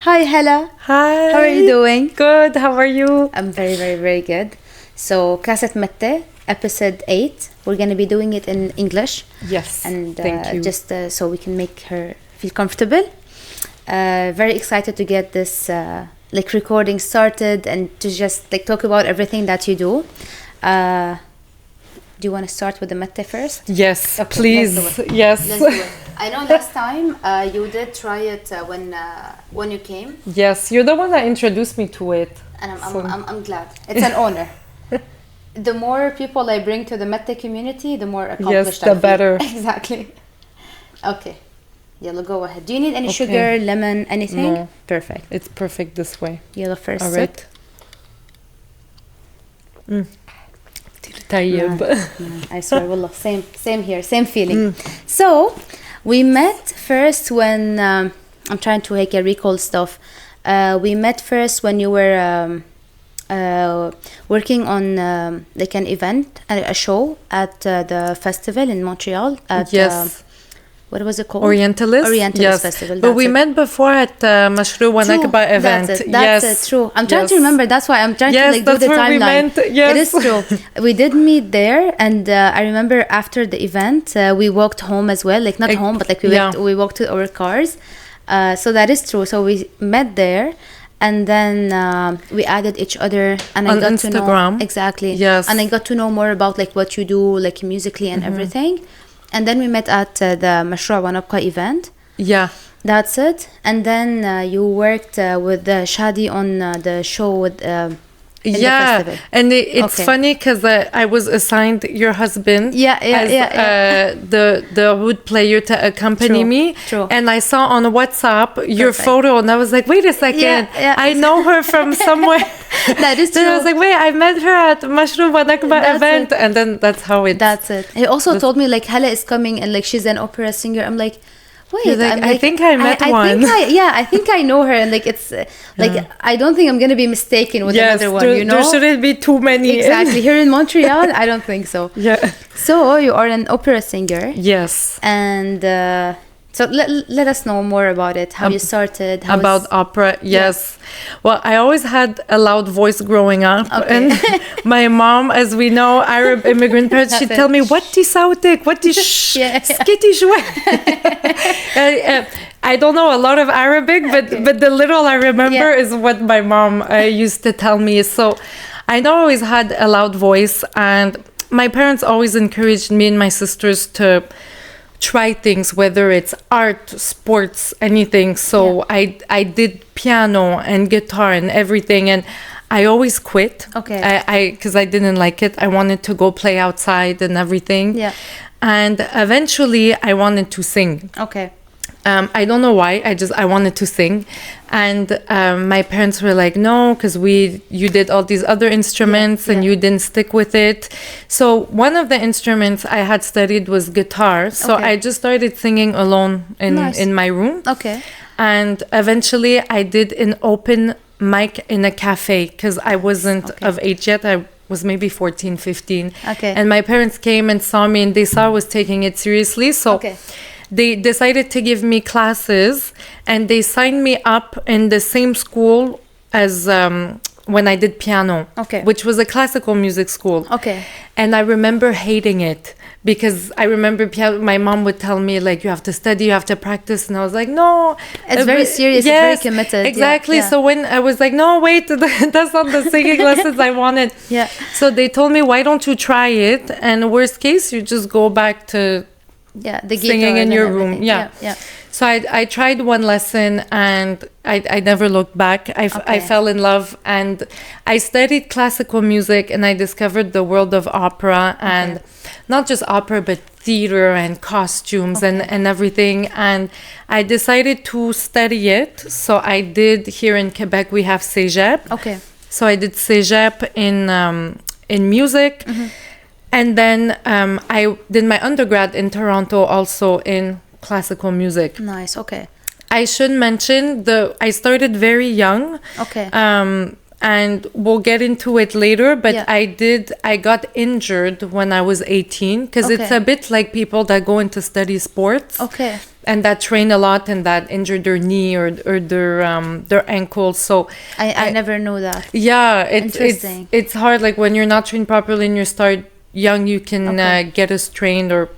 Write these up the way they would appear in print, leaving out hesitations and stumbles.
Hi, Hala. Hi. How are you doing? Good. How are you? I'm very, very, very good. So, Kasset Matteh, episode 8. We're going to be doing it in English. Yes. And thank you. just so we can make her feel comfortable. Very excited to get this recording started and to just talk about everything that you do. Do you want to start with the metteh first? Yes, Okay, please. let's do it. Yes. Let's do it. I know last time you did try it when you came. Yes, you're the one that introduced me to it. And I'm glad. It's an honor. The more people I bring to the metteh community, the more accomplished Yes, the I feel. better. Exactly. Okay. Yellow, go ahead. Do you need any sugar, lemon, anything? No. Perfect. It's perfect this way. Yellow first All sip. right. طيب. I swear, wallah, same here, same feeling. So, we met first when I'm trying to recall stuff. We met first when you were working on an event, a show at the festival in Montreal. At, Yes. what was it called? Orientalist? Yes. Festival. But we met before at Mashru Wanakba event. That's it, true. I'm trying to remember. That's why I'm trying to do that's the where timeline. we met. Yes. It is true. We did meet there, and I remember after the event, we walked home as well. Not home, but we walked to our cars. So that is true. So we met there. And then we added each other, and I got Instagram. To know exactly. Yes, and I got to know more about what you do, musically and everything. And then we met at the Mashru' Wanabqa event. Yeah, that's it. And then you worked with Shady on the show with. In the festival. And it's funny because I was assigned your husband as the oud player to accompany me. True. And I saw on WhatsApp your photo, and I was like, wait a second, I know her from somewhere. That is true. Then I was like, wait, I met her at Mashru' Wanakba event, and then that's how it. That's it. He also told me Hala is coming and she's an opera singer. I'm like. Wait, I think I met one. I think I know her, and it's I don't think I'm gonna be mistaken with another one. There shouldn't be too many. Exactly. Here in Montreal, I don't think so. Yeah. So you are an opera singer. Yes. And so let us know more about it. How you started. About opera, yes. Well, I always had a loud voice growing up, and my mom, as we know, Arab immigrant parents, she'd tell me, "What di sautik? What di skitty shwe?" I don't know a lot of Arabic, but the little I remember is what my mom used to tell me. So I know I always had a loud voice, and my parents always encouraged me and my sisters to try things, whether it's art, sports, anything. So I did piano and guitar and everything, and I always quit. Because I didn't like it. I wanted to go play outside and everything. Yeah. And eventually I wanted to sing. I don't know why. I wanted to sing, and my parents were like, "No, because you did all these other instruments and you didn't stick with it." So one of the instruments I had studied was guitar. So I just started singing alone in my room. And eventually I did an open mic in a cafe because I wasn't of age yet. I was maybe 14, 15. And my parents came and saw me, and they saw I was taking it seriously. So. They decided to give me classes, and they signed me up in the same school as when I did piano, which was a classical music school. And I remember hating it because I remember my mom would tell me, you have to study, you have to practice. And I was like, no. It's very serious, it's very committed. Exactly. So when I was like, no, wait, that's not the singing lessons I wanted. So they told me, why don't you try it? And worst case, you just go back to the singing in your room. So I tried one lesson, and I never looked back. I fell in love, and I studied classical music, and I discovered the world of opera, and not just opera, but theater and costumes and everything. And I decided to study it. So I did, here in Quebec, we have Cégep. So I did Cégep in music. And then I did my undergrad in Toronto also in classical music. Nice, I should mention I started very young. and we'll get into it later, but I got injured when I was 18, because it's a bit like people that go into study sports. Okay. And that train a lot and that injured their knee or their ankle. So I never knew that. Yeah, it's hard. Like when you're not trained properly and you start young, you can get a strain or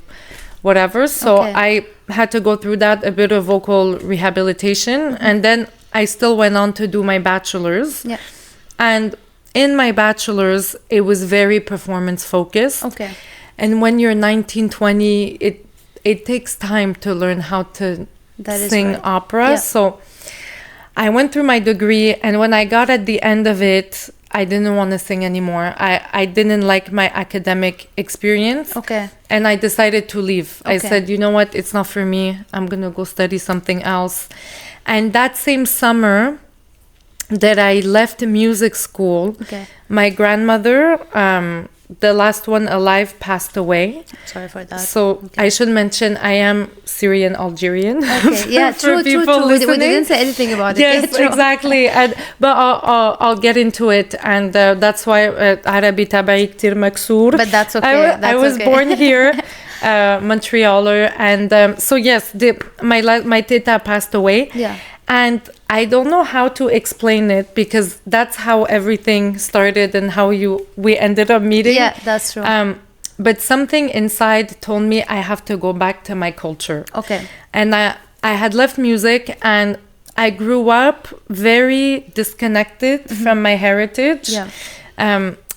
whatever. So I had to go through that, a bit of vocal rehabilitation, and then I still went on to do my bachelor's. Yeah. And in my bachelor's, it was very performance focused. Okay. And when you're 19, 20, it takes time to learn how to sing opera. Yeah. So I went through my degree, and when I got at the end of it, I didn't want to sing anymore. I didn't like my academic experience. Okay. And I decided to leave. I said, you know what? It's not for me. I'm going to go study something else. And that same summer that I left music school, my grandmother, the last one alive, passed away. Sorry for that. So I should mention I am Syrian Algerian. Okay, yeah, true. We didn't say anything about it. Yes, exactly. But I'll get into it, and that's why Arabi تبعي كتير مكسور. But that's okay. I was born here, Montrealer, and so yes, my teta passed away. Yeah. And I don't know how to explain it, because that's how everything started and how we ended up meeting. Yeah, that's true. But something inside told me I have to go back to my culture. Okay. And I had left music, and I grew up very disconnected from my heritage. Yeah.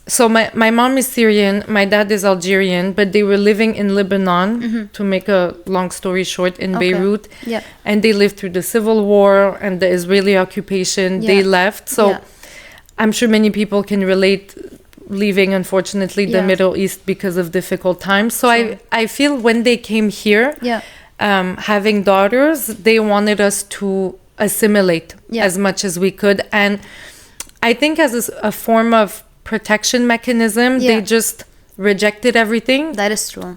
So my mom is Syrian, my dad is Algerian, but they were living in Lebanon, to make a long story short, in Beirut. Yeah. And they lived through the civil war and the Israeli occupation. They left. So I'm sure many people can relate, leaving, unfortunately, the Middle East because of difficult times. So I feel when they came here, having daughters, they wanted us to assimilate as much as we could. And I think as a form of protection mechanism, they just rejected everything. That is true.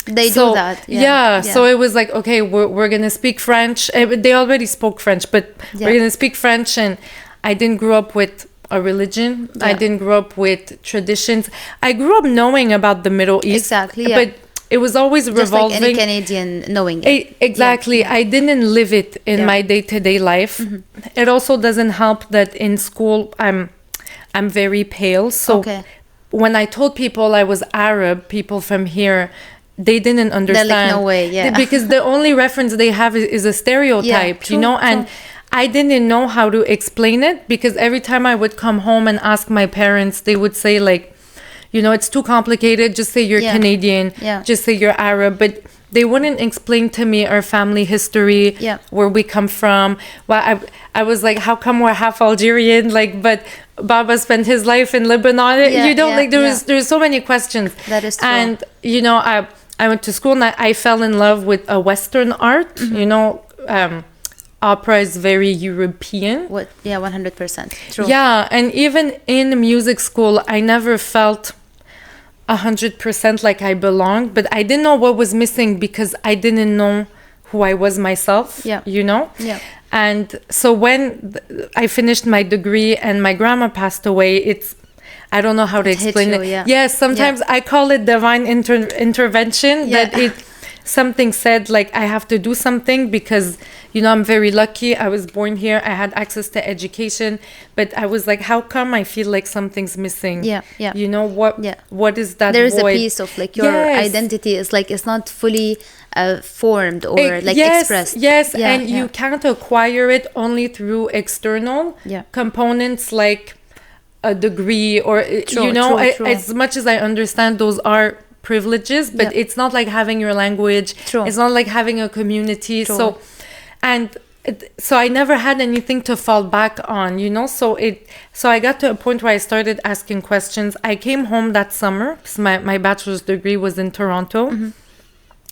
They do that. So it was like, okay, we're gonna speak French. They already spoke French, but we're gonna speak French. And I didn't grow up with a religion. I didn't grow up with traditions. I grew up knowing about the Middle East. Exactly. But it was always just revolving. Like any Canadian knowing it. Exactly. I didn't live it in my day-to-day life. It also doesn't help that in school I'm very pale. So when I told people I was Arab, people from here, they didn't understand. They're like, no way, Because the only reference they have is a stereotype, true, you know? And I didn't know how to explain it, because every time I would come home and ask my parents, they would say like, you know, it's too complicated. Just say you're Canadian. Just say you're Arab. But they wouldn't explain to me our family history, where we come from. Well, I was like, how come we're half Algerian? Like, but Baba spent his life in Lebanon. You know, like there's so many questions. That is true. And, you know, I went to school and I fell in love with a Western art. You know, opera is very European. 100%. True. Yeah, and even in music school, I never felt 100% like I belonged, but I didn't know what was missing, because I didn't know who I was myself. You know. And so when I finished my degree and my grandma passed away, I don't know how to explain it. Yes, sometimes I call it divine intervention. That something said like I have to do something, because, you know, I'm very lucky. I was born here. I had access to education, but I was like, how come I feel like something's missing? You know, what is that There's void? a piece of like your identity is like, it's not fully formed or like expressed. And you can't acquire it only through external components like a degree or, you know, as much as I understand those are privileges, but it's not like having your language. It's not like having a community. So I never had anything to fall back on, you know. So I got to a point where I started asking questions. I came home that summer because my bachelor's degree was in Toronto,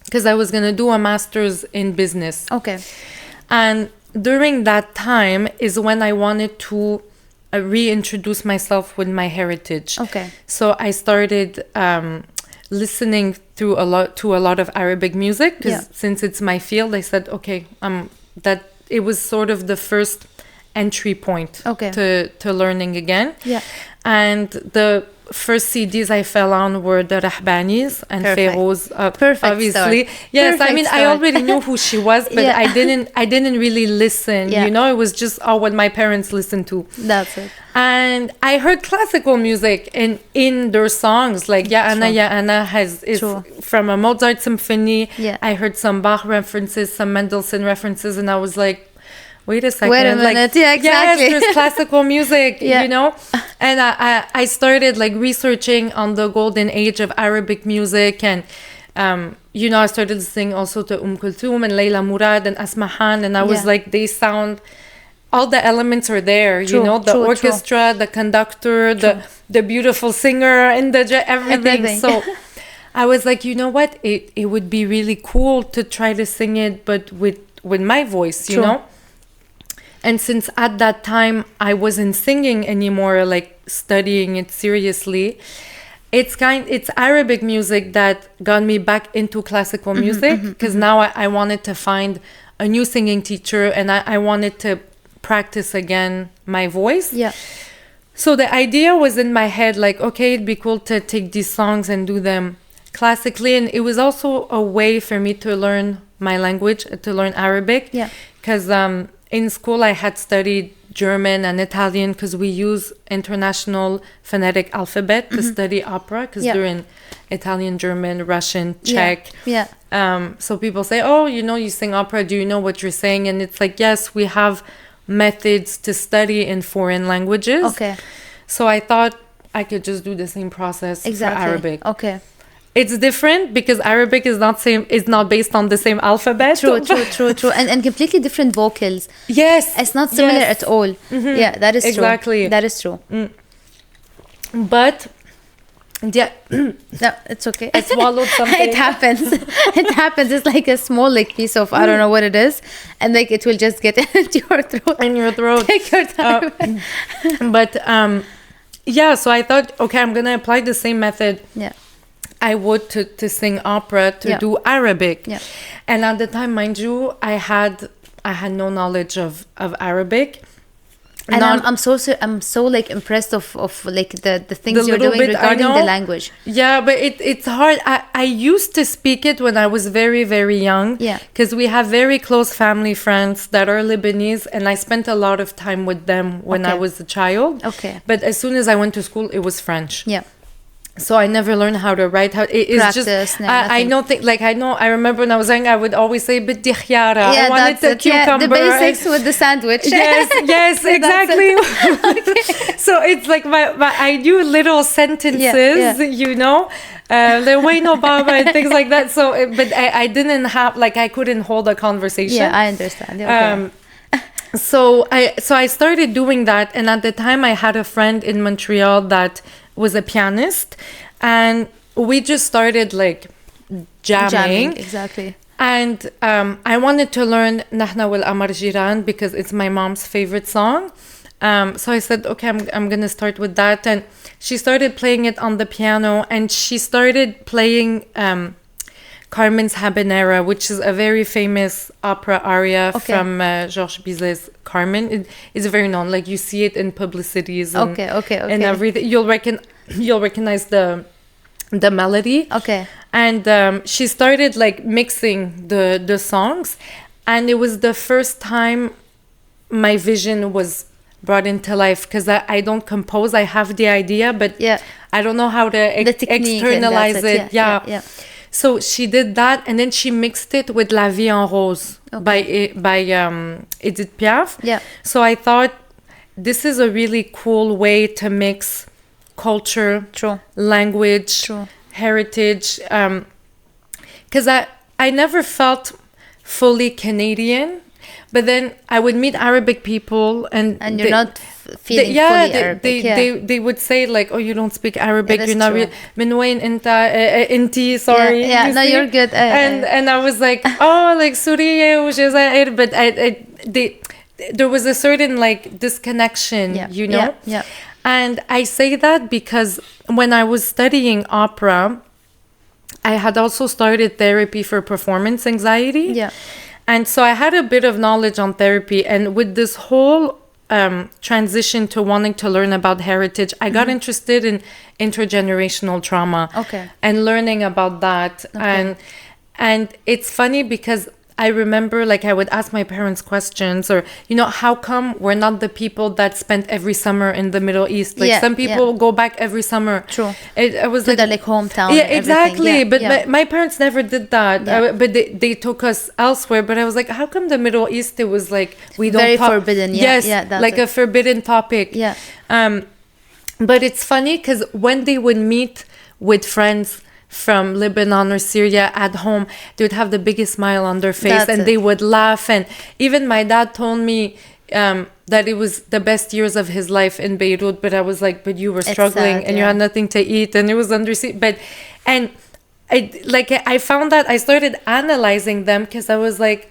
because I was going to do a master's in business. And during that time is when I wanted to reintroduce myself with my heritage. So I started listening to a lot of Arabic music, because since it's my field, I said, okay, that it was sort of the first entry point to learning again. Yeah. And the first CDs I fell on were the Rahbanis and Feroz. Perfect obviously. Start. Yes, Perfect I mean, start. I already knew who she was, but I didn't really listen. You know, it was just what my parents listened to. That's it. And I heard classical music in their songs, like Ya Ana is from a Mozart symphony. Yeah. I heard some Bach references, some Mendelssohn references, and I was like, wait a second. Wait a minute. Like, yeah, exactly. Yes, there's classical music, you know? And I started like researching on the golden age of Arabic music. And, you know, I started listening also to Kulthum and Layla Murad and Asmahan. And I was like, they sound... all the elements are there, you know, the orchestra, the conductor, the beautiful singer, and everything. So I was like, you know what? It would be really cool to try to sing it, but with my voice, you know? And since at that time I wasn't singing anymore, like studying it seriously, it's Arabic music that got me back into classical music, because now I wanted to find a new singing teacher, and I wanted to practice again my voice. Yeah. So the idea was in my head, like, okay, it'd be cool to take these songs and do them classically. And it was also a way for me to learn my language, to learn Arabic. Yeah. Because in school I had studied German and Italian, because we use international phonetic alphabet to study opera, because they're in Italian, German, Russian, Czech. Yeah. So people say, oh, you know, you sing opera, do you know what you're saying? And it's like, yes, we have methods to study in foreign languages. Okay. So I thought I could just do the same process for Arabic. Okay. It's different because Arabic is not based on the same alphabet. True. And completely different vocals. Yes. It's not similar at all. Mm-hmm. Yeah, that is true. Exactly. That is true. But yeah. No, it's okay. I swallowed something. It happens. It happens. It's like a small piece of, I don't know what it is. And like it will just get into your throat. In your throat. Take your time. But yeah, so I thought, okay, I'm going to apply the same method I would to sing opera, to do Arabic. Yeah. And at the time, mind you, I had no knowledge of Arabic. And I'm so like impressed of like the things you're doing regarding the language. Yeah, but it's hard. I used to speak it when I was very, very young. Yeah. Because we have very close family friends that are Lebanese, and I spent a lot of time with them when I was a child. Okay. But as soon as I went to school, it was French. Yeah. So I never learned how to write. It's practice, just I don't think like I remember when I was young I would always say "Biddi khiyara." I wanted the cucumber. The basics with the sandwich. Yes, exactly. Okay. So it's like I knew little sentences, you know, the way no baba and things like that. So, but I didn't have I couldn't hold a conversation. Yeah, I understand. Okay. So I started doing that, and at the time I had a friend in Montreal that was a pianist, and we just started jamming. Exactly. And I wanted to learn Nahna wal Amar Jiran because it's my mom's favorite song. So I said, okay, I'm gonna start with that, and she started playing it on the piano, and she started playing Carmen's Habanera, which is a very famous opera aria from Georges Bizet's Carmen. It is very known. Like you see it in publicities and, and everything. You'll recognize the melody. Okay. And she started mixing the songs, and it was the first time my vision was brought into life, because I don't compose. I have the idea, but I don't know how to externalize it. Yeah. So she did that, and then she mixed it with La Vie en Rose by Edith Piaf. Yeah. So I thought this is a really cool way to mix culture, language, heritage. Because I never felt fully Canadian, but then I would meet Arabic people, and you're not feeling fully Arabic. They would say oh, you don't speak Arabic, you're not real. Min wayn inti, sorry. Yeah, no, you're good. And I was like, oh, Suriye وجزائر, but there was a certain disconnection, you know. Yeah. And I say that because when I was studying opera, I had also started therapy for performance anxiety. Yeah. And so I had a bit of knowledge on therapy, and with this whole transition to wanting to learn about heritage, I got interested in intergenerational trauma. And learning about that. And it's funny because I remember, like, I would ask my parents questions, or, you know, how come we're not the people that spent every summer in the Middle East? Like, some people go back every summer. True. It was to the, like, hometown. Yeah, exactly. But my parents never did that. But they took us elsewhere. But I was like, how come the Middle East, it was like, we don't very forbidden. Yes, like a forbidden topic. But it's funny because when they would meet with friends from Lebanon or Syria at home, they would have the biggest smile on their face, and they would laugh. And even my dad told me that it was the best years of his life in Beirut, but I was like, but you were struggling and you had nothing to eat, and it was under siege. But I found that I started analyzing them, because I was like,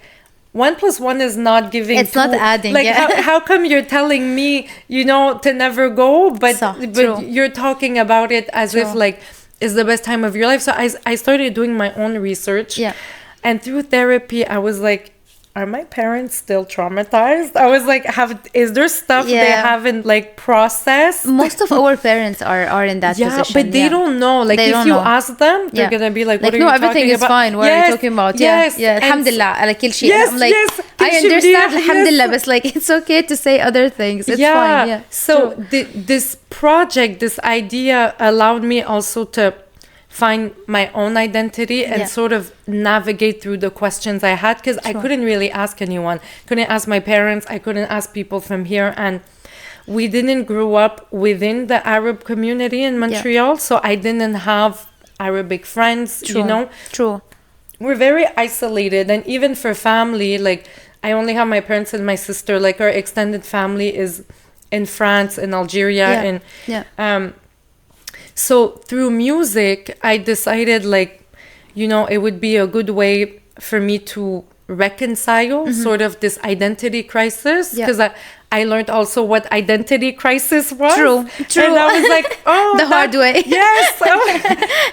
1 + 1 is not giving. It's not adding. Like, how come you're telling me, you know, to never go, but you're talking about it as if like it's the best time of your life. So I started doing my own research. And through therapy, I was like, are my parents still traumatized? I was like, is there stuff they haven't like processed? Most of our parents are in that position. But they don't know. Like, if you ask them, they're gonna be like, what are you talking about? Everything is fine. What are you talking about? Alhamdulillah, ala kul shay. I'm like, I understand, alhamdulillah, but like, it's okay to say other things. It's fine. So this project, this idea allowed me also to find my own identity and sort of navigate through the questions I had, because I couldn't really ask anyone. Couldn't ask my parents. I couldn't ask people from here. And we didn't grow up within the Arab community in Montreal, so I didn't have Arabic friends, you know. We're very isolated. And even for family, like, I only have my parents and my sister. Like, our extended family is in France, in Algeria, so through music, I decided, like, you know, it would be a good way for me to reconcile sort of this identity crisis, because I learned also what identity crisis was. True. And I was like, oh, the hard way. Yes.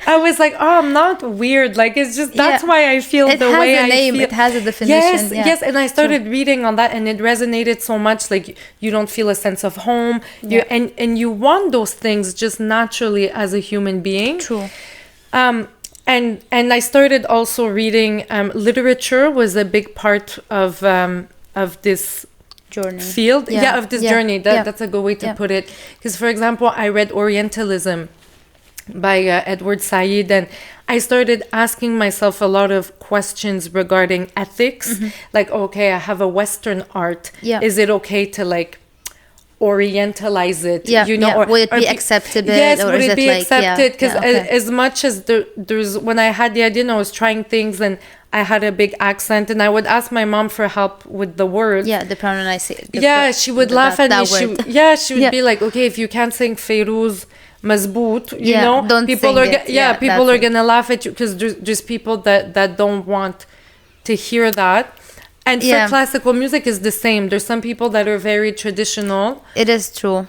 I was like, oh, I'm not weird. Like, it's just, that's why I feel the way I feel. It has a definition. Yes. And I started reading on that, and it resonated so much. Like, you don't feel a sense of home. And you want those things just naturally as a human being. And I started also reading literature was a big part of this journey field of this journey. That's a good way to put it, because, for example, I read Orientalism by Edward Said, and I started asking myself a lot of questions regarding ethics. Like, okay, I have a Western art, is it okay to like orientalize it, you know, would it be acceptable? Yes, or would is it be accepted? Because as much as there's, when I had the idea, I was trying things, and I had a big accent, and I would ask my mom for help with the words. The pronunciation. She would laugh at me. She would be like, okay, if you can't sing Feiruz Mazboot, you know, don't people sing are people are gonna laugh at you, because there's people that don't want to hear that. And for classical music is the same. There's some people that are very traditional. It is true.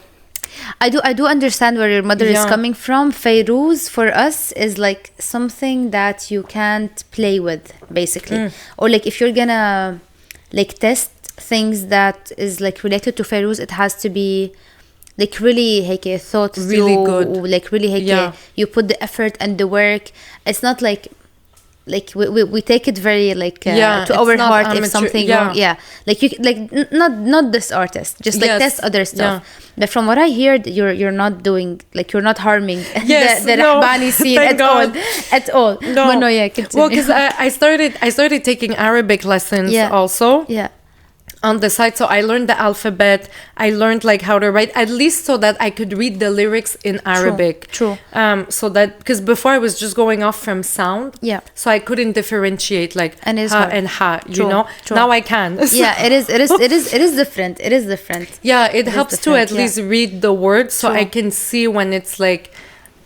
I do understand where your mother is coming from. Feiruz for us is like something that you can't play with, basically. Or like, if you're gonna like test things that is like related to Feiruz, it has to be like really thought through, really good, like really you put the effort and the work. It's not like we take it very like to our heart amateur, if something wrong. Like, you like not this artist, just like test other stuff. But from what I heard, you're not doing, like, you're not harming the Rahbani scene at all. No. Well, because I started taking Arabic lessons also. On the side, so I learned the alphabet. I learned like how to write, at least so that I could read the lyrics in Arabic. True. So that, because before I was just going off from sound. So I couldn't differentiate like ha and ha. You know. Now I can. So. It is different. It is different. It helps to at least read the words, so I can see when it's like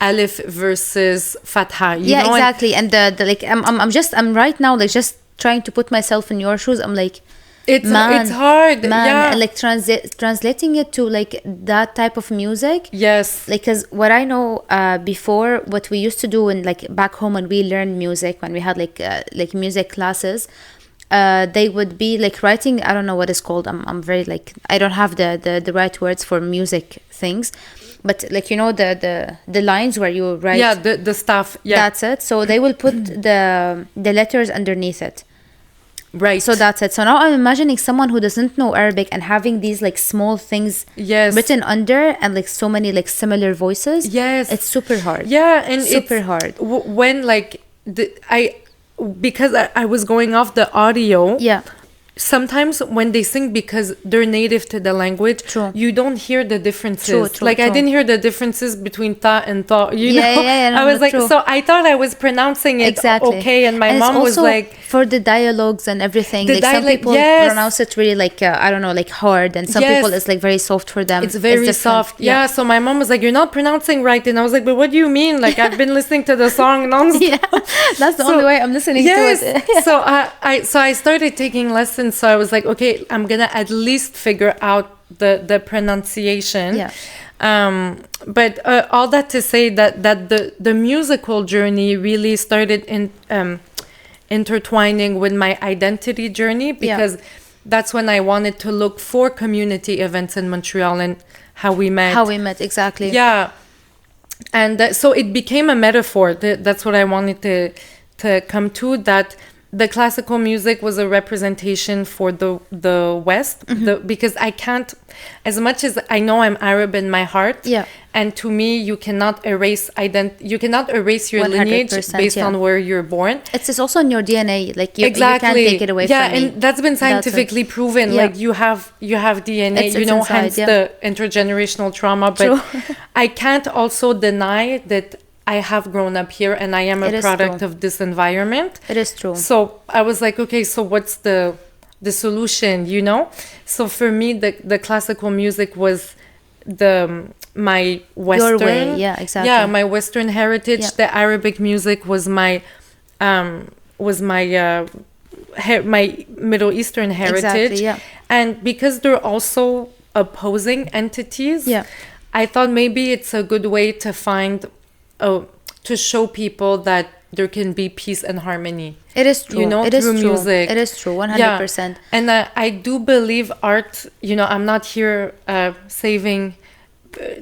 alif versus fatha. You know? Exactly. And the like, I'm right now like just trying to put myself in your shoes. I'm like, it's hard, like translating it to like that type of music. Yes, like, because what I know before, what we used to do in like back home when we learned music, when we had like music classes, they would be like writing, I don't know what it's called, I'm very like, I don't have the right words for music things, but like, you know, the lines where you write, yeah, the stuff, yeah, that's it. So they will put the letters underneath it. Right. So that's it. So now I'm imagining someone who doesn't know Arabic and having these like small things written under, and like so many like similar voices. Yes. It's super hard. Yeah, and super hard. When like because I was going off the audio. Yeah. Sometimes when they sing, because they're native to the language, you don't hear the differences. I didn't hear the differences between ta and ta. You know, I was like, so I thought I was pronouncing it okay, and my mom was like, for the dialogues and everything. Like some people pronounce it really like I don't know, like hard, and some people it's like very soft for them. It's very soft. Yeah. So my mom was like, "You're not pronouncing right," and I was like, "But what do you mean? Like I've been listening to the song nonstop." Yeah, that's the only way I'm listening to it. So I started taking lessons. So I was like, okay, I'm gonna at least figure out the pronunciation. Yeah. But all that to say that the musical journey really started in intertwining with my identity journey, because that's when I wanted to look for community events in Montreal and how we met. Exactly. Yeah. And so it became a metaphor. That's what I wanted to come to, that the classical music was a representation for the West, because I can't, as much as I know I'm Arab in my heart, and to me you cannot erase your lineage based on where you're born. It's also in your DNA, like you can't take it away from me. And that's been scientifically proven. Like you have DNA, it's inside, hence the intergenerational trauma. But I can't also deny that I have grown up here and I am a product of this environment. It is true. So I was like, okay, so what's the solution, you know? So for me, the classical music was my Western. Your way, yeah, exactly. Yeah, my Western heritage. Yeah. The Arabic music was my my Middle Eastern heritage. Exactly, yeah. And because they're also opposing entities, I thought maybe it's a good way to find to show people that there can be peace and harmony. It is true. You know, it is through true. music. It is true, 100%. Yeah. And I do believe art, you know, I'm not here saving,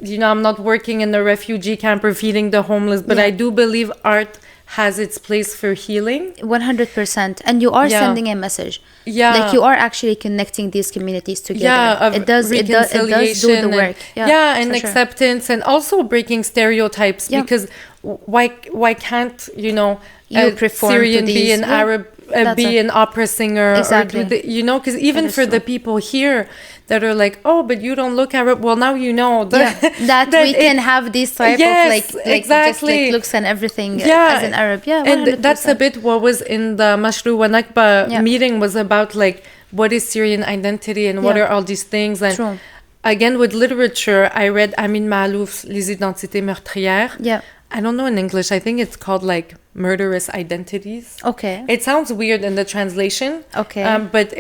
you know, I'm not working in the refugee camp or feeding the homeless, but I do believe art has its place for healing. 100%. And you are sending a message. Yeah. Like you are actually connecting these communities together. Yeah, it does do the work. And acceptance, and also breaking stereotypes, because why can't, you know, you perform Syrian to be an Arab be an opera singer, exactly. or you know, because even for the people here that are like, oh, but you don't look Arab, well, now you know that we can have this type of like just like looks and everything as an Arab. 100%. And that's a bit what was in the Mashru wa Nakba meeting, was about like what is Syrian identity and what are all these things. And again, with literature, I read Amin Malouf's Les Identités Meurtrières. I don't know in English. I think it's called like Murderous Identities. Okay. It sounds weird in the translation. Okay. But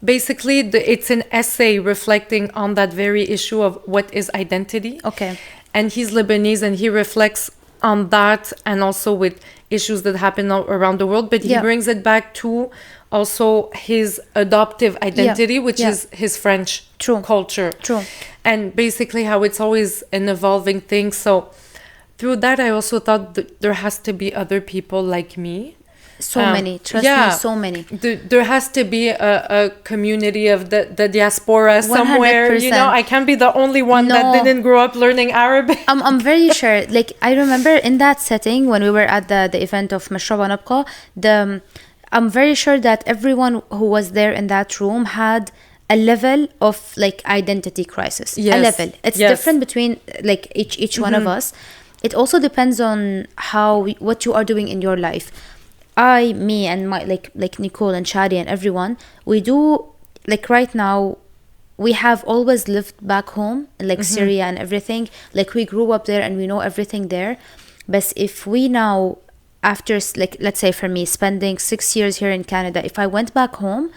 basically, it's an essay reflecting on that very issue of what is identity. Okay. And he's Lebanese, and he reflects on that, and also with issues that happen around the world. But he brings it back to also his adoptive identity, which is his French culture. True. And basically how it's always an evolving thing. So through that, I also thought that there has to be other people like me. So many. Trust me, so many. There has to be a community of the diaspora 100%. Somewhere. You know, I can't be the only one that didn't grow up learning Arabic. I'm very sure. Like, I remember in that setting when we were at the event of Mashru wa Nabqa, I'm very sure that everyone who was there in that room had a level of like identity crisis. A level. It's different between like each one of us. It also depends on what you are doing in your life. Me and my like Nicole and Shady and everyone, we do like right now, we have always lived back home in like Syria and everything. Like we grew up there and we know everything there. But if we now, after like let's say for me spending 6 years here in Canada, if I went back home,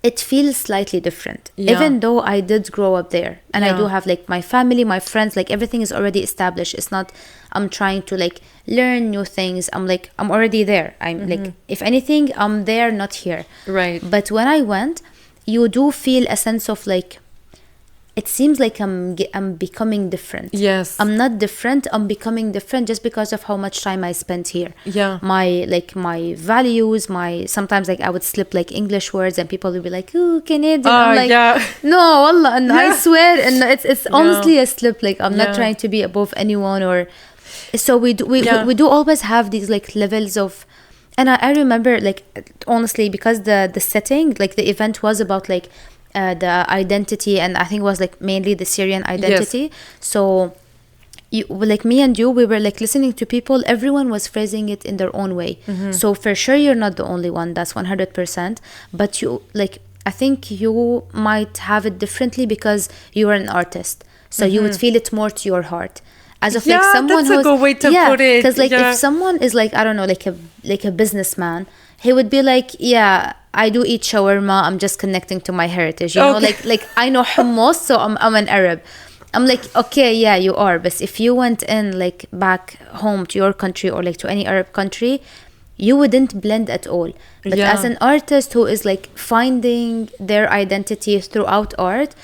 it feels slightly different. Even though I did grow up there and I do have like my family, my friends, like everything is already established. It's not I'm trying to like learn new things. I'm already there. I'm like, if anything, I'm there, not here. Right. But when I went, you do feel a sense of like, it seems like I'm becoming different. Yes. I'm not different. I'm becoming different just because of how much time I spent here. Yeah. My values, sometimes like I would slip like English words and people would be like, "Ooh, Canadian." I'm like, no, wallah, and I swear, and it's honestly a slip. Like I'm not trying to be above anyone or. So we do always have these like levels of. And I remember like honestly because the setting, like the event was about like the identity, and I think it was like mainly the Syrian identity. Yes. So like me and you, we were like listening to people, everyone was phrasing it in their own way. So for sure you're not the only one, that's 100%, but you like I think you might have it differently because you are an artist, so you would feel it more to your heart. As of like someone that's a good way to put it. Because like if someone is like, I don't know, like a businessman, he would be like, yeah, I do eat shawarma, I'm just connecting to my heritage, you know, like I know hummus, so I'm an Arab. I'm like, okay, yeah, you are, but if you went in like back home to your country or like to any Arab country, you wouldn't blend at all. But as an artist who is like finding their identity throughout art,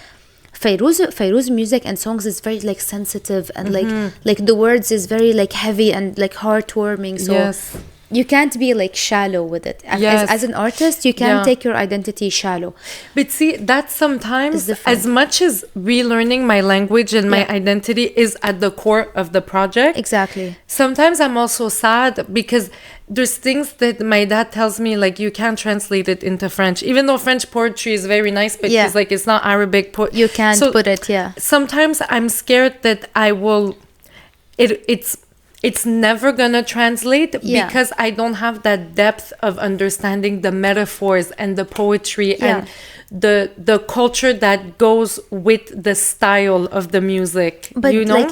Fairuz music and songs is very like sensitive and like the words is very like heavy and like heartwarming. So you can't be like shallow with it. As an artist, you can't take your identity shallow. But see, that sometimes, as much as relearning my language and my identity is at the core of the project. Exactly. Sometimes I'm also sad because there's things that my dad tells me, like, you can't translate it into French. Even though French poetry is very nice, but he's like, it's not Arabic poetry. You can't put it, Sometimes I'm scared that I will... It's never gonna translate because I don't have that depth of understanding the metaphors and the poetry and the culture that goes with the style of the music. But you know?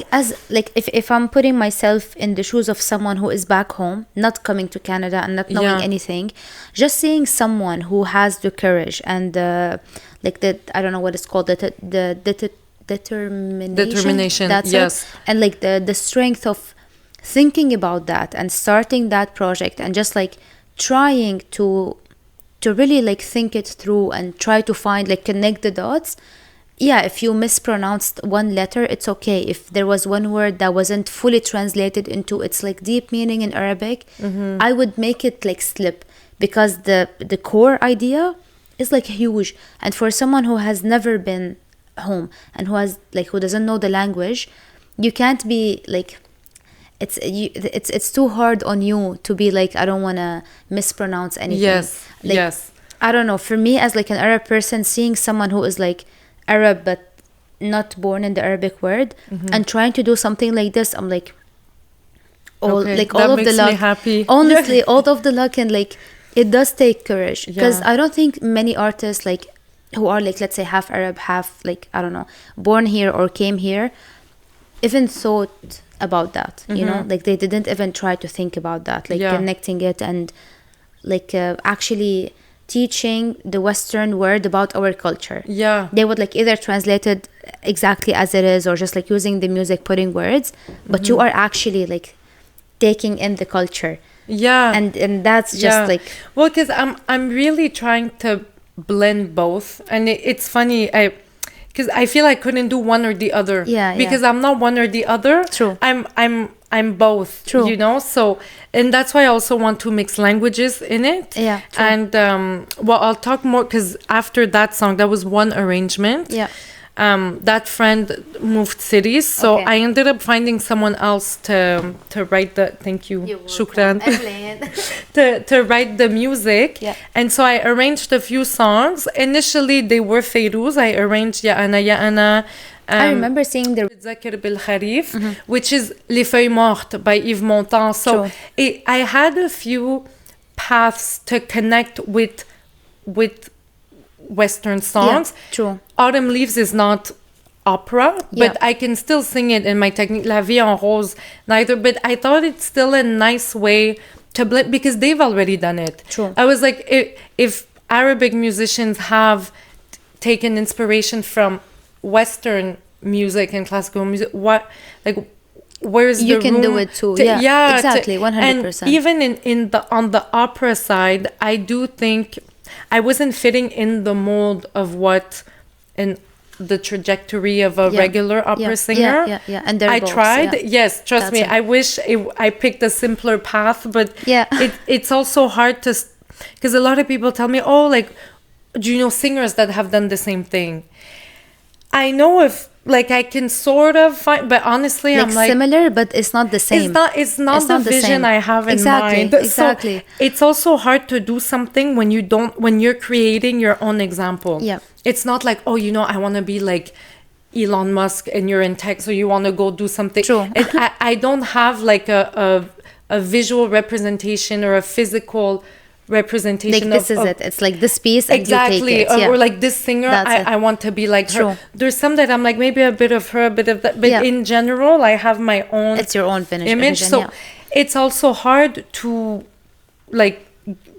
like if I'm putting myself in the shoes of someone who is back home, not coming to Canada and not knowing anything, just seeing someone who has the courage and like the, I don't know what it's called, the determination. That's it. And like the strength of thinking about that and starting that project and just like trying to really like think it through and try to find like connect the dots. If you mispronounced one letter, it's okay. If there was one word that wasn't fully translated into its like deep meaning in Arabic, I would make it like slip because the core idea is like huge. And for someone who has never been home and who doesn't know the language, you can't be like, it's too hard on you to be like, I don't want to mispronounce anything. I don't know, for me as like an Arab person, seeing someone who is like Arab but not born in the Arabic word and trying to do something like this, I'm like, all of the luck, happy. Honestly, all of the luck. And like it does take courage because I don't think many artists like who are like, let's say half Arab, half like, I don't know, born here or came here, even thought about that, you know, like they didn't even try to think about that, like connecting it and like actually teaching the Western word about our culture. They would like either translate it exactly as it is or just like using the music, putting words, but you are actually like taking in the culture. And that's just like, well, because I'm really trying to blend both, and it's funny, because I feel I couldn't do one or the other. Because I'm not one or the other. True. I'm both. True. You know. So, and that's why I also want to mix languages in it. True. And well, I'll talk more because after that song, that was one arrangement. That friend moved cities, so I ended up finding someone else to write the. Thank you. Shukran. to write the music. And so I arranged a few songs. Initially, they were Fairuz. I arranged Ya Ana Ya Ana. I remember seeing the Zakir bil Kharif, which is Les Feuilles Mortes by Yves Montand. So I had a few paths to connect with Western songs. True. Autumn Leaves is not opera, but I can still sing it in my technique. La Vie en Rose, neither. But I thought it's still a nice way to blend because they've already done it. True. I was like, if Arabic musicians have taken inspiration from Western music and classical music, what, like, where's the room? You can do it too. Yeah, exactly, 100%. And even on the opera side, I do think I wasn't fitting in the mold of what the trajectory of a regular opera singer. And I tried. Yes, trust me. I wish I picked a simpler path, but it's also hard to, because a lot of people tell me, oh, like, do you know singers that have done the same thing? I know if, like, I can sort of find, but honestly, like, I'm like, similar, but it's not the same. It's not the vision I have in mind. Exactly. So it's also hard to do something when you're creating your own example. Yeah. It's not like, oh, I want to be like Elon Musk and you're in tech, so you want to go do something. True. I don't have like a visual representation or a physical representation. Like, this is it. It's like this piece, and exactly. You take it. Or like this singer, I want to be like her. There's some that I'm like, maybe a bit of her, a bit of that, but in general, I have my own. It's your own finished image. Vision, so it's also hard to like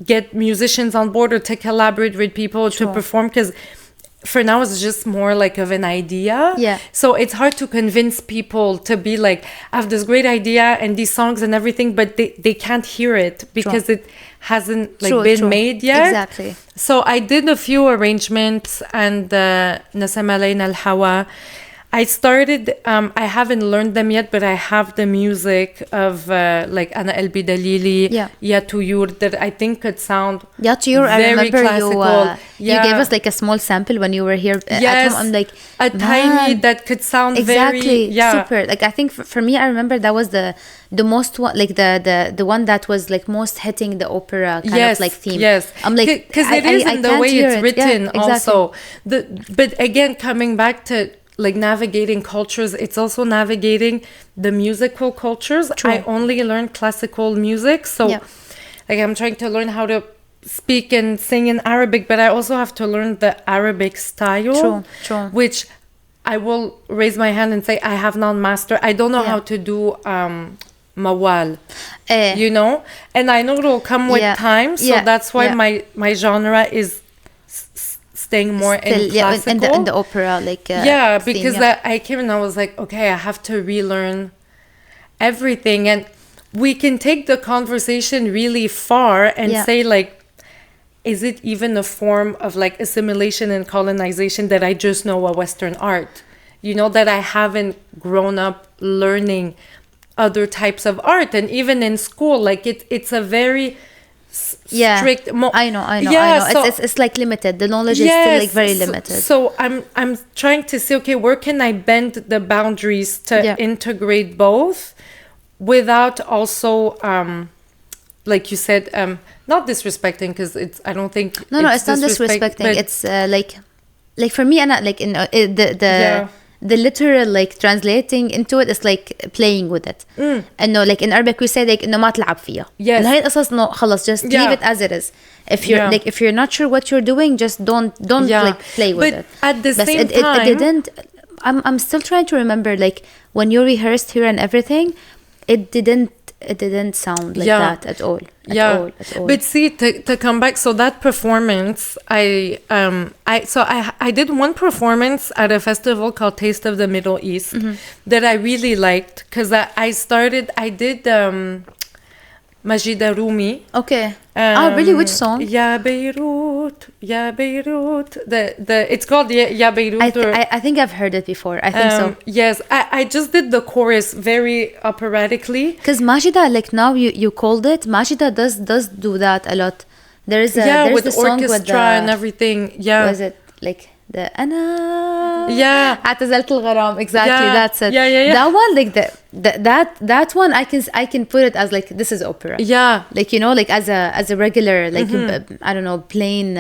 get musicians on board or to collaborate with people to perform, because for now it's just more like of an idea. Yeah. So it's hard to convince people to be like, I have this great idea and these songs and everything, but they can't hear it because it hasn't like been made yet. Exactly. So I did a few arrangements, and Nasam Alayna Al-Hawa, I started, I haven't learned them yet, but I have the music of like Ana Elbi Dalili, Ya Tuyur, that I think could sound Ya Tuyur, I remember classical. You gave us like a small sample when you were here at home. I'm like, a tiny that could sound very super. Like, I think for me, I remember that was the most one, like the one that was like most hitting the opera kind of like theme. Yes, I'm like, because it is in the way it's written also. But again, coming back to like navigating cultures, it's also navigating the musical cultures. I only learned classical music, so like I'm trying to learn how to speak and sing in Arabic, but I also have to learn the Arabic style, which I will raise my hand and say I have not mastered. I don't know how to do mawal, and I know it will come with time, so that's why my genre is staying more in classical, in the opera, like because I came and I was like, okay, I have to relearn everything, and we can take the conversation really far and say like, is it even a form of like assimilation and colonization that I just know a Western art, that I haven't grown up learning other types of art, and even in school, like it's a very strict. I know. So, it's like limited. The knowledge is still like very limited. So I'm trying to say, okay, where can I bend the boundaries to integrate both without also, like you said, not disrespecting, because I don't think it's not disrespecting. It's like for me, and like in the literal like translating into it is like playing with it. إنه like in Arabic we say like إنه ما تلعب فيها. Yes. هاي القصص إنه خلص just leave it as it is. If you're like if you're not sure what you're doing, just don't like play with it. But at the same time, it didn't. I'm still trying to remember like when you rehearsed here and everything, it didn't sound like that at all. At all. But see, to come back, so that performance, I did one performance at a festival called Taste of the Middle East that I really liked, because I did Majida Rumi. Okay. Really? Which song? Ya Beirut. It's called Ya Beirut. I think I've heard it before. I think so. Yes, I just did the chorus very operatically. Because Majida, like now you called it, Majida does do that a lot. There's with the song orchestra with the, and everything. Yeah. Was it like the أنا اعتزلت الغرام? Exactly, that's it. Yeah. That one, like that one, I can put it as like this is opera. Yeah. Like like as a regular like I don't know, plain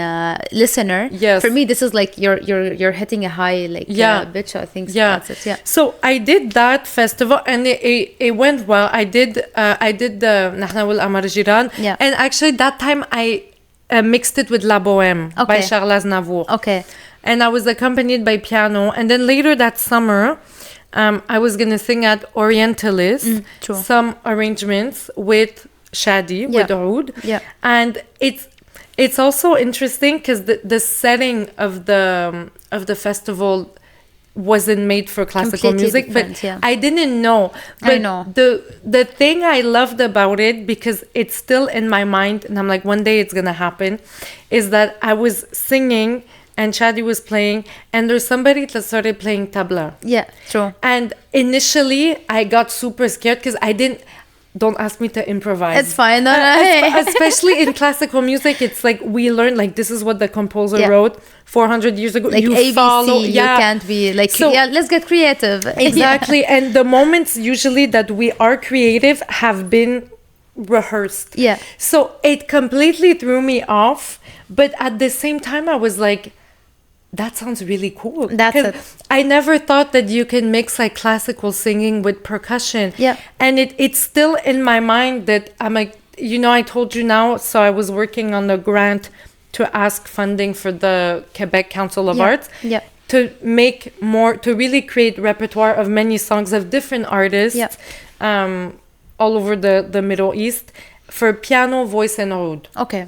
listener. Yes. For me, this is like you're hitting a high like bitch. I think so. That's it. Yeah. So I did that festival and it went well. I did the نحن والقمر جيران. Yeah. And actually that time I mixed it with La Bohème by Charles Aznavour. Okay. And I was accompanied by piano. And then later that summer, I was going to sing at Orientalist, some arrangements with Shady, with Oud. Yeah. And it's also interesting because the setting of the festival wasn't made for classical music, but I didn't know. But I know. The thing I loved about it, because it's still in my mind, and I'm like, one day it's gonna happen, is that I was singing and Shady was playing, and there's somebody that started playing tabla. Yeah, true. And initially, I got super scared because I didn't. Don't ask me to improvise. It's fine. No, especially in classical music, it's like we learn, like, this is what the composer wrote 400 years ago. Like you ABC, follow. you can't be like, so, let's get creative. Exactly. And the moments usually that we are creative have been rehearsed. Yeah. So it completely threw me off. But at the same time, I was like, that sounds really cool. That's it. I never thought that you can mix like classical singing with percussion. Yeah. And it's still in my mind that I'm like, I told you now, so I was working on a grant to ask funding for the Quebec Council of Arts. Yeah. To make more, to really create repertoire of many songs of different artists all over the Middle East for piano, voice, and oud. Okay.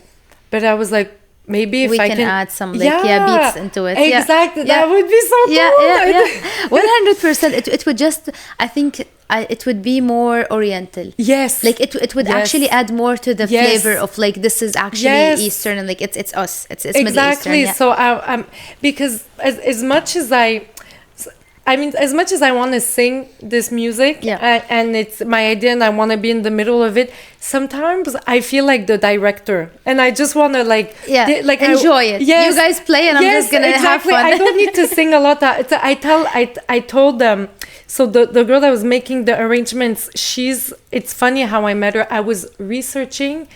But I was like, maybe if we I can add some like beats into it. Exactly. That would be so cool. 100%. It would just, I think it would be more oriental. Yes. Like it would actually add more to the flavor of like, this is actually Eastern, and like it's us. It's Middle Eastern. Exactly. So I'm because as much as as much as I want to sing this music, and it's my idea, and I want to be in the middle of it, sometimes I feel like the director, and I just want to enjoy it. Yes, you guys play, and I'm just gonna have fun. I don't need to sing a lot. I told them. So the girl that was making the arrangements, it's funny how I met her. I was researching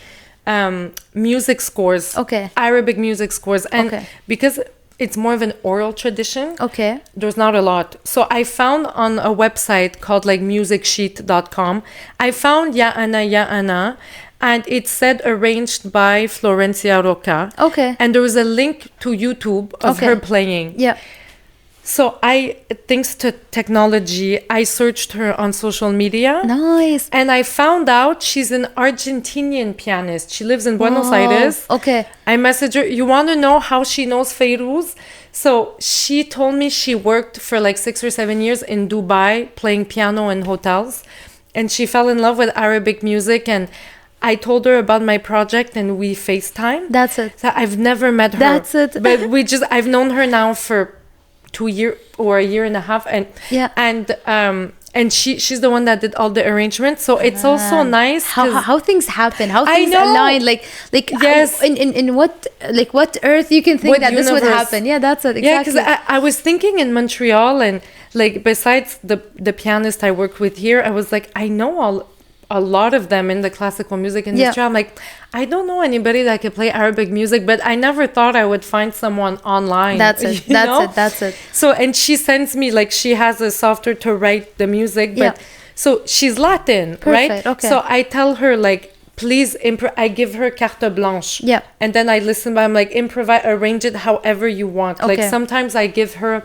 music scores, Arabic music scores, and because it's more of an oral tradition. Okay. There's not a lot. So I found on a website called like musicsheet.com, I found Ya Ana, and it said arranged by Florencia Roca. Okay. And there was a link to YouTube of her playing. Yeah. So thanks to technology, I searched her on social media. Nice. And I found out she's an Argentinian pianist. She lives in Buenos Aires. Okay. I messaged her. You want to know how she knows Fayrouz? So she told me she worked for like 6 or 7 years in Dubai playing piano in hotels. And she fell in love with Arabic music. And I told her about my project and we FaceTime. That's it. So I've never met her. That's it. But I've known her now for 2 years or a year and a half, and she's the one that did all the arrangements, so it's also nice how things happen, how things align, like yes, in what earth you can think that universe. This would happen. That's it. Exactly. Because I was thinking in Montreal, and like besides the pianist I work with here, I was like, I know a lot of them in the classical music industry. I'm like, I don't know anybody that can play Arabic music, but I never thought I would find someone online. That's it. That's it. So, and she sends me, like, she has a software to write the music, but so she's Latin, right? Okay. So I tell her, like, please I give her carte blanche. Yeah. And then I listen, but I'm like, improvise, arrange it however you want. Like sometimes I give her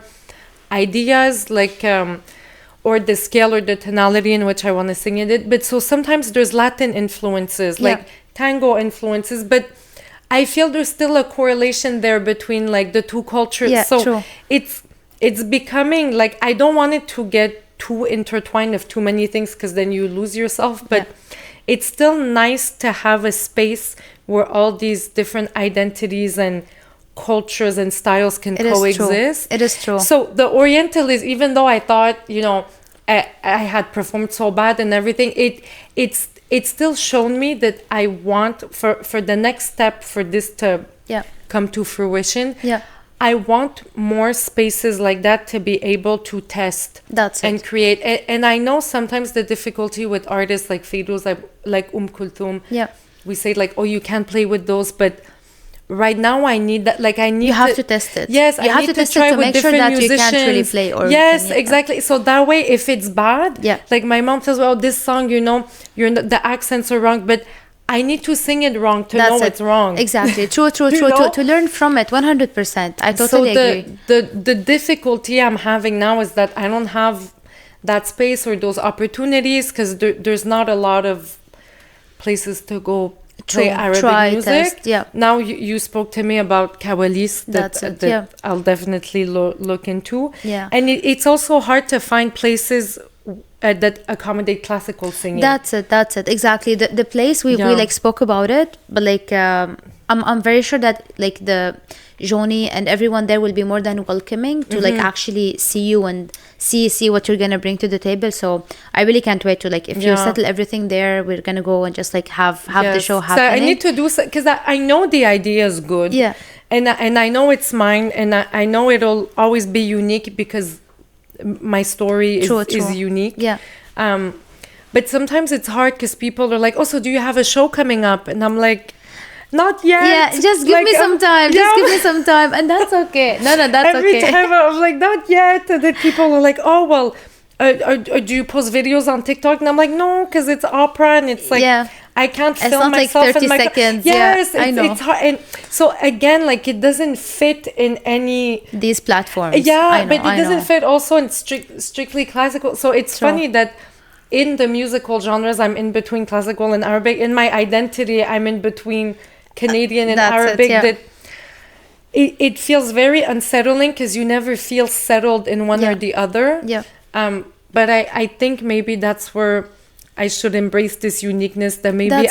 ideas, like, or the scale or the tonality in which I want to sing it. But so sometimes there's Latin influences, like tango influences, but I feel there's still a correlation there between like the two cultures. So it's becoming like, I don't want it to get too intertwined of too many things, because then you lose yourself. But it's still nice to have a space where all these different identities and cultures and styles can coexist. It is true. So the Oriental is, even though I thought, I had performed so bad and everything, it's still shown me that I want for the next step for this to come to fruition. I want more spaces like that to be able to test and create. And I know sometimes the difficulty with artists like Fayrouz, like Kulthum, we say like, oh, you can't play with those, but right now I need that, like I need you have to test it. Yes, you I have need to test try it to with make sure that musicians. You can't really play. Or Exactly. So that way, if it's bad, like my mom says, well, this song, the accents are wrong, but I need to sing it wrong to know it's wrong. Exactly. True. To learn from it, 100%. I totally agree. The difficulty I'm having now is that I don't have that space or those opportunities, because there's not a lot of places to go play Arabic music. Now you spoke to me about kawalis that I'll definitely look into. And it's also hard to find places that accommodate classical singing. That's it exactly. The place we like spoke about it, but like I'm very sure that like the Joni and everyone there will be more than welcoming to like actually see you and see what you're gonna bring to the table. So I really can't wait to like if you settle everything there, we're gonna go and just like have the show happening. So I need to do because I know the idea is good. And I know it's mine, and I know it'll always be unique because my story is unique. But sometimes it's hard because people are like, oh, so do you have a show coming up? And I'm like, not yet. Yeah, just give me some time. Just give me some time. And that's okay. No, that's Every okay. Every time I'm like, not yet. And then people are like, oh, well, do you post videos on TikTok? And I'm like, no, because it's opera and it's like, I can't film myself. It's not like 30 seconds. Yes, I know. It's hard. And so again, like it doesn't fit in any... These platforms. Yeah, but it doesn't fit also in strictly classical. So it's funny that in the musical genres, I'm in between classical and Arabic. In my identity, I'm in between Canadian and Arabic. That it feels very unsettling because you never feel settled in one or the other. But I think maybe that's where I should embrace this uniqueness, that maybe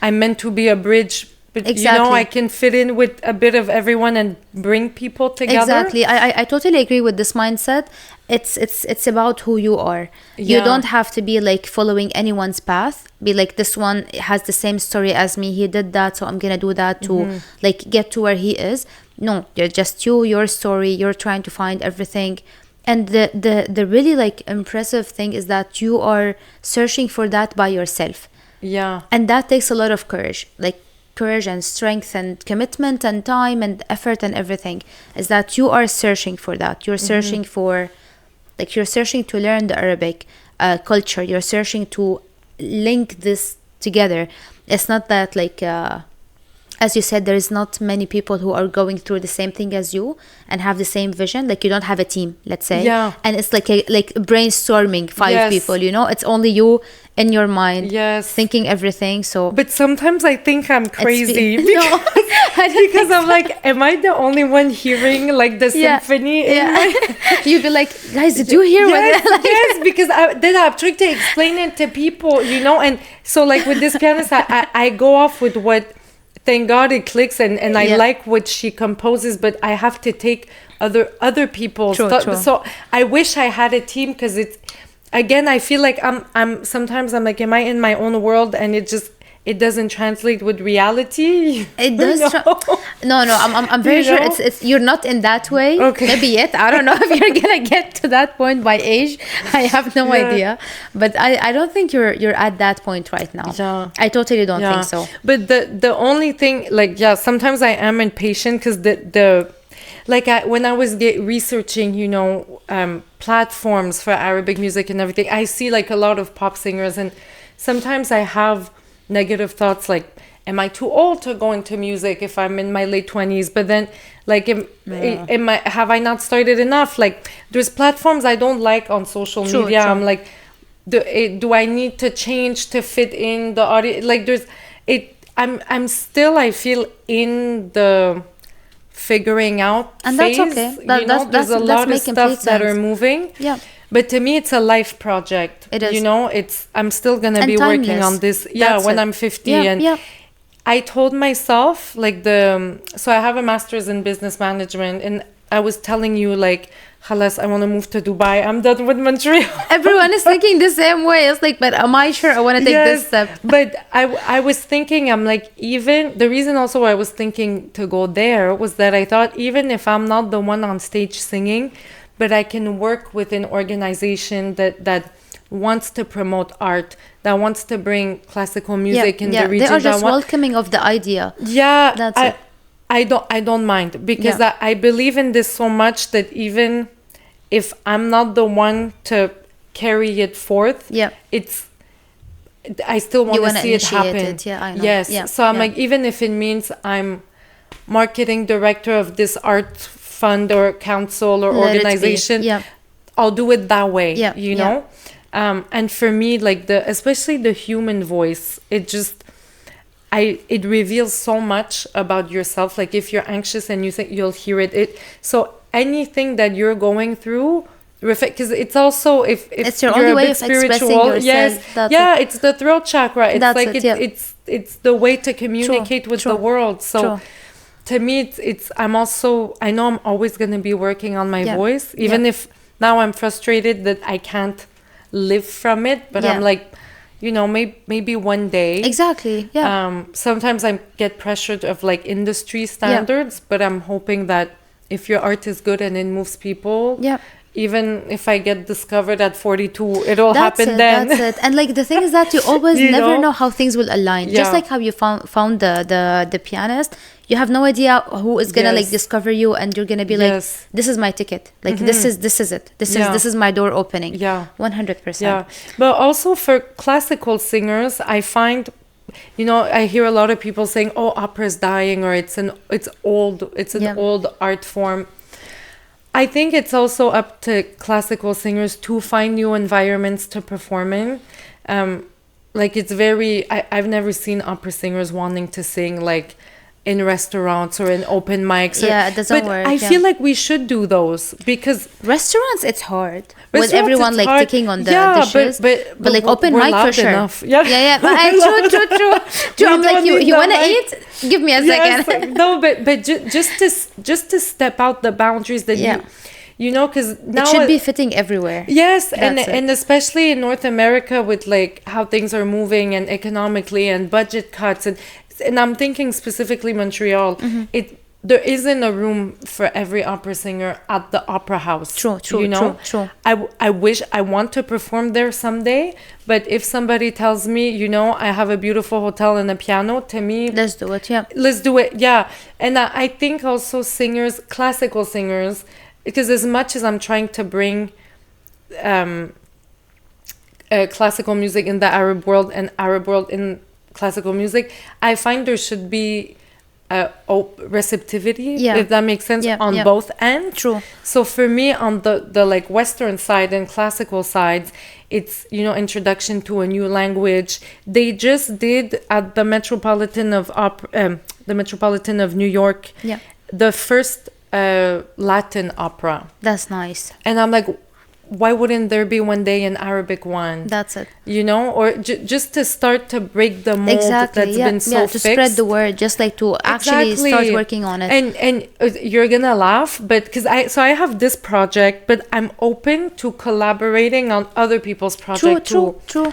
I'm meant to be a bridge. But you know, I can fit in with a bit of everyone and bring people together. Exactly. I totally agree with this mindset. It's about who you are. You don't have to be like following anyone's path. Be like, this one has the same story as me. He did that, so I'm gonna do that to like get to where he is. No, you're just your story. You're trying to find everything. And the really like impressive thing is that you are searching for that by yourself. And that takes a lot of courage. Like courage and strength and commitment and time and effort and everything, is that you are searching for that. You're searching for, like, you're searching to learn the Arabic culture. You're searching to link this together. It's not that like as you said, there is not many people who are going through the same thing as you and have the same vision. Like you don't have a team, let's say, and it's like brainstorming 5 people, you know, it's only you in your mind thinking everything. So but sometimes I think I'm crazy because I'm like, am I the only one hearing like the symphony in my... You'd be like, guys, did you hear what yes, because then I'm trying to explain it to people, you know. And so like with this pianist, I go off with what, thank God it clicks, and I like what she composes, but I have to take other people's stuff. So I wish I had a team, because it's, again, I feel like I'm sometimes I'm like, am I in my own world, and it doesn't translate with reality. It does. No, I'm very sure it's you're not in that way. Okay. Maybe yet. I don't know if you're gonna get to that point by age. I have no idea. But I don't think you're at that point right now. Yeah. I totally don't think so. But the only thing, like, sometimes I am impatient, because when I was researching, you know, platforms for Arabic music and everything, I see like a lot of pop singers, and sometimes I have negative thoughts like, am I too old to go into music if I'm in my late 20s? But then, like, have I not started enough? Like, there's platforms I don't like on social media. I'm like, do I need to change to fit in the audience? Like, I'm still, I feel, in the figuring out and phase. That's okay. There's a lot of stuff that are moving. Yeah. But to me, it's a life project. It is. You know, I'm still going to be working on this. When I'm 50. I told myself, like, so I have a master's in business management, and I was telling you, like, Khalas, I want to move to Dubai. I'm done with Montreal. Everyone is thinking the same way. It's like, but am I sure I want to take this step? But I was thinking, I'm like, even the reason also I was thinking to go there was that I thought, even if I'm not the one on stage singing, but I can work with an organization that wants to promote art, that wants to bring classical music in the region. They are just welcoming of the idea. Yeah, that's it. I don't mind, because I believe in this so much that even if I'm not the one to carry it forth, I still want to see it happen. I know. Yes. So I'm like, even if it means I'm marketing director of this art fund or council or organization, I'll do it that way. You know. And for me, like, especially the human voice, it just, it reveals so much about yourself. Like if you're anxious and you think you'll hear it. So anything that you're going through, because it's also if it's your only way of expressing yourself. Yes, it's the throat chakra. It's like it's the way to communicate with the world. So to me, I know I'm always going to be working on my voice, even if now I'm frustrated that I can't live from it. But I'm like, maybe one day. Exactly. Yeah. Sometimes I get pressured of like industry standards, but I'm hoping that if your art is good and it moves people, even if I get discovered at 42, it'll happen then. That's it. And like the thing is that you always never know how things will align. Just like how you found the pianist, you have no idea who is gonna like discover you, and you're gonna be like, this is my ticket. Like this is it. This is my door opening. Yeah, 100%. Yeah, but also for classical singers, I find. I hear a lot of people saying, "Oh, opera is dying," or it's an old art form. I think it's also up to classical singers to find new environments to perform in. Like it's I've never seen opera singers wanting to sing like in restaurants or in open mics. It doesn't work. I feel like we should do those because restaurants, it's hard. With everyone like ticking on the dishes. But like open mic for sure. Enough. Yeah. True. I'm like, you want to eat? Give me a second. No, but just to step out the boundaries that because now it should be fitting everywhere. Yes, and especially in North America with like how things are moving and economically and budget cuts and I'm thinking specifically Montreal. There isn't a room for every opera singer at the opera house. True. I wish I want to perform there someday, but if somebody tells me, I have a beautiful hotel and a piano, to me, let's do it. Yeah, let's do it. Yeah, and I think also classical singers, because as much as I'm trying to bring classical music in the Arab world and Arab world in classical music, I find there should be receptivity, if that makes sense, on both ends. True. So for me, on the like Western side and classical sides, it's introduction to a new language. They just did at the Metropolitan of New York, the first Latin opera. That's nice. And I'm like, why wouldn't there be one day an Arabic one? That's it. Or just to start to break the mold that's been so fixed. To spread the word, just like to actually start working on it. And you're gonna laugh, but because I have this project, but I'm open to collaborating on other people's projects too. True.